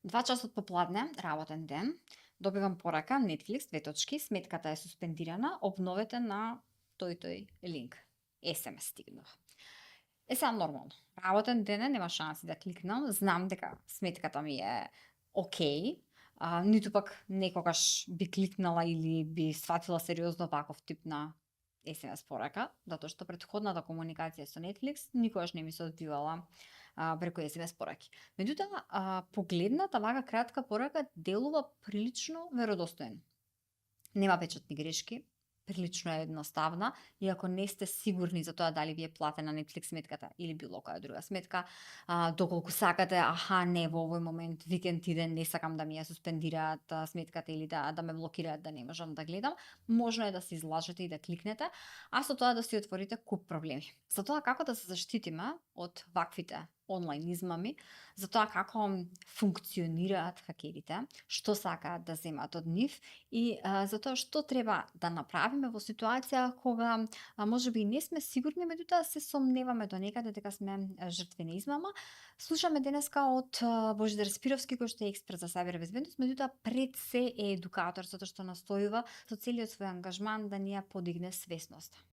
2 часот попладне, работен ден, добивам порака Netflix, две точки, сметката е суспендирана, обновете на тој линк. SMS стигнав. Сега нормално. Работен ден е, нема шанси да кликнам, знам дека сметката ми е окей, ниту пак некогаш би кликнала или би сватила сериозно ваков тип на SMS порака, затоа што претходната комуникација со Netflix никогаш не ми се одвивала преку SMS пораки. Меѓутоа, погледната вака кратка порака делува прилично веродостоен. Нема печатни грешки, прилично е едноставна и ако не сте сигурни за тоа дали ви е платена Netflix сметката или било која друга сметка, доколку сакате, не во овој момент викенд иден не сакам да ми ја суспендираат сметката или да ме блокираат да не можам да гледам, можно е да се излажете и да кликнете, а со тоа да си отворите куп проблеми. За тоа како да се заштитиме од ваквите онлайн измами, за тоа како функционираат хакерите, што сакаат да земат од нив и за тоа што треба да направиме во ситуација кога можеби и не сме сигурни, меѓутоа се сомневаме до некаде дека сме жртви на измама. Слушаме денеска од Божидар Спировски кој што е експерт за сајбер безбедност, меѓутоа пред се е едукатор затоа што настојува со целиот свој ангажман да ни ја подигне свесноста.